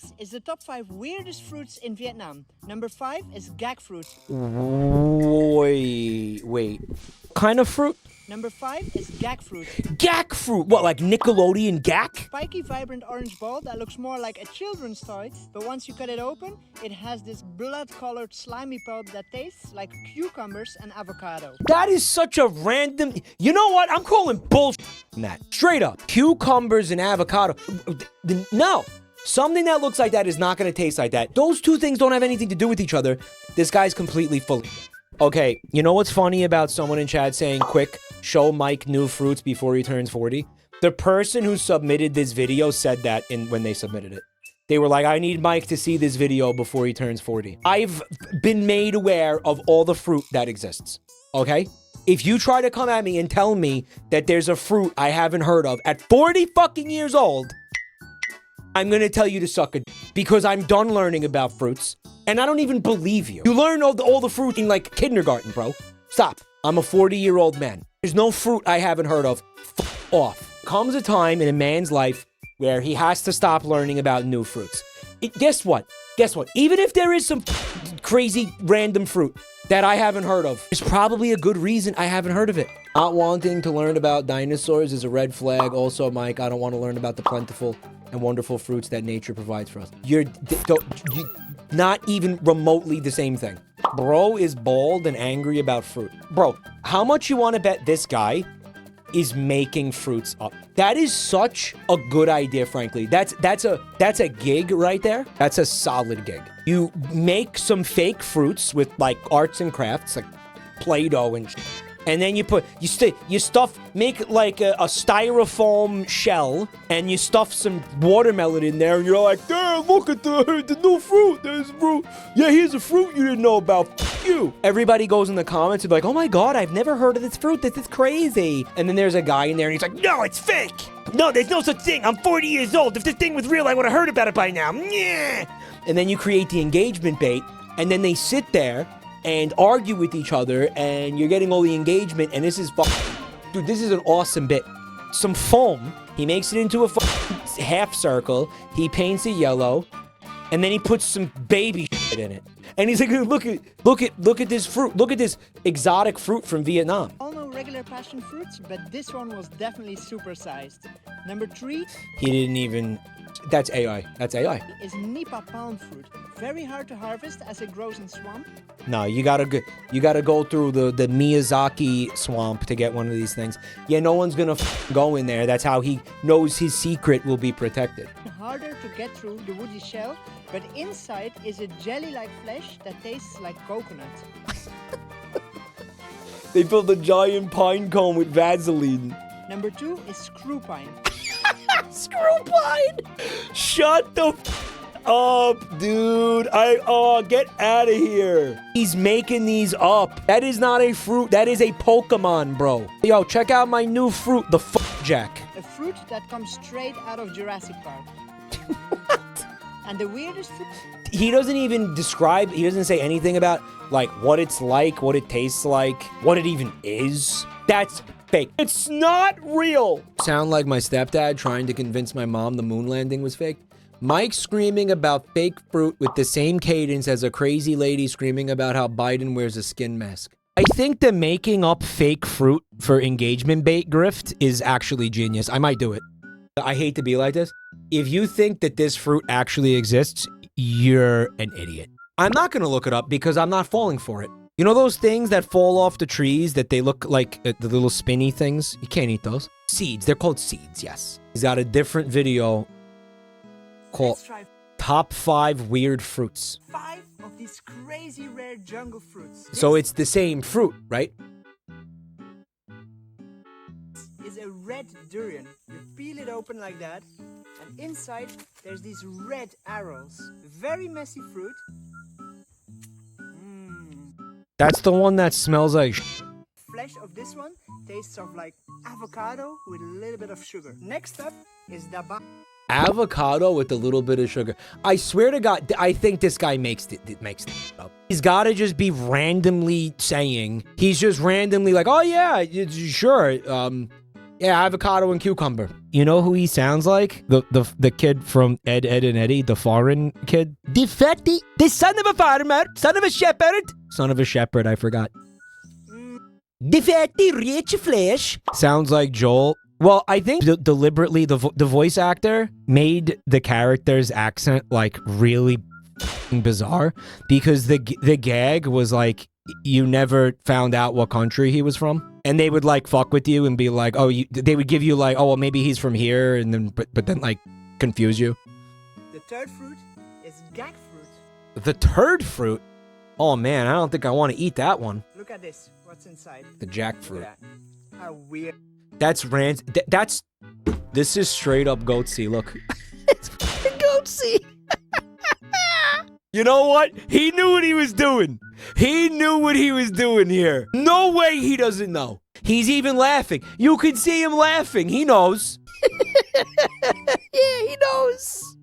This is the top 5 weirdest fruits in Vietnam. Number 5 is gag fruit. Wait. Kind of fruit? Number 5 is gag fruit. Gag fruit? What, like Nickelodeon gag? Spiky, vibrant orange ball that looks more like a children's toy, but once you cut it open, it has this blood-colored slimy pulp that tastes like cucumbers and avocado. That is such a random... You know what? I'm calling bullshit on that. Straight up. Cucumbers and avocado. No. Something that looks like that is not going to taste like that. Those two things don't have anything to do with each other. This guy's completely full. Okay, you know what's funny about someone in chat saying, quick, show Mike new fruits before he turns 40? The person who submitted this video said that when they submitted it. They were like, I need Mike to see this video before he turns 40. I've been made aware of all the fruit that exists, okay? If you try to come at me and tell me that there's a fruit I haven't heard of at 40 fucking years old, I'm gonna tell you to suck a d, because I'm done learning about fruits, and I don't even believe you. You learn all the fruit in, like, kindergarten, bro. Stop. I'm a 40-year-old man. There's no fruit I haven't heard of. F off. Comes a time in a man's life where he has to stop learning about new fruits. Guess what? Even if there is some crazy random fruit that I haven't heard of, there's probably a good reason I haven't heard of it. Not wanting to learn about dinosaurs is a red flag. Also, Mike, I don't want to learn about the plentiful and wonderful fruits that nature provides for us. You're not even remotely the same thing. Bro is bald and angry about fruit. Bro, how much you want to bet this guy is making fruits up? That is such a good idea, frankly. That's a gig right there. That's a solid gig. You make some fake fruits with, like, arts and crafts, like Play-Doh and shit. And then you stuff, make like a styrofoam shell, and you stuff some watermelon in there, and you're like, damn, look at the new fruit. There's fruit. Yeah, here's a fruit you didn't know about. F you. Everybody goes in the comments and be like, oh my god, I've never heard of this fruit. This is crazy. And then there's a guy in there, and he's like, no, it's fake. No, there's no such thing. I'm 40 years old. If this thing was real, I would have heard about it by now. Yeah. And then you create the engagement bait, and then they sit there and argue with each other, and you're getting all the engagement, and this is dude, this is an awesome bit. Some foam, he makes it into a half circle, he paints it yellow, and then he puts some baby shit in it. And he's like, look at this fruit, look at this exotic fruit from Vietnam. All know regular passion fruits, but this one was definitely supersized. Number 3. He didn't even... That's AI. That's AI. Is Nipa palm fruit. Very hard to harvest as it grows in swamp. No, you gotta go through the Miyazaki swamp to get one of these things. Yeah, no one's gonna go in there. That's how he knows his secret will be protected. Harder to get through the woody shell, but inside is a jelly-like flesh that tastes like coconut. They filled a giant pine cone with Vaseline. Number 2 is screw pine. Screw pine! Shut the up, dude. Get out of here. He's making these up. That is not a fruit. That is a Pokemon, bro. Yo, check out my new fruit, the jack. A fruit that comes straight out of Jurassic Park. What? And the weirdest fruit... He doesn't even describe, he doesn't say anything about, like, what it's like, what it tastes like, what it even is. That's fake. It's not real. Sound like my stepdad trying to convince my mom the moon landing was fake. Mike screaming about fake fruit with the same cadence as a crazy lady screaming about how Biden wears a skin mask. I think the making up fake fruit for engagement bait grift is actually genius. I might do it. I hate to be like this. If you think that this fruit actually exists, you're an idiot. I'm not going to look it up because I'm not falling for it. You know those things that fall off the trees that they look like the little spinny things? You can't eat those. Seeds. They're called seeds, yes. He's got a different video called Top 5 Weird Fruits. 5 of these crazy rare jungle fruits. So it's the same fruit, right? Is a red durian. You peel it open like that, and inside there's these red arrows. Very messy fruit. That's the one that smells like Flesh of this one tastes of like avocado with a little bit of sugar. Next up is Debunking. avocado with a little bit of sugar. I swear to God, I think this guy makes it up. He's got to just be randomly saying, he's just randomly like, oh yeah, sure. Yeah, avocado and cucumber. You know who he sounds like? The kid from Ed, Ed and Eddie, the foreign kid. The fatty, the son of a farmer, son of a shepherd. Son of a shepherd, I forgot. The fatty, rich flesh. Sounds like Joel. Well, I think deliberately the voice actor made the character's accent like really bizarre because the gag was like you never found out what country he was from. And they would like fuck with you and be like, oh, they would give you like, oh, well, maybe he's from here, and then but then like confuse you. The third fruit is gag fruit. The turd fruit? Oh man, I don't think I want to eat that one. Look at this. What's inside? The jackfruit. Look at that. How weird. That's this is straight up goatsy. Look, it's fucking goatsy. You know what? He knew what he was doing. He knew what he was doing here. No way he doesn't know. He's even laughing. You can see him laughing. He knows. Yeah, he knows.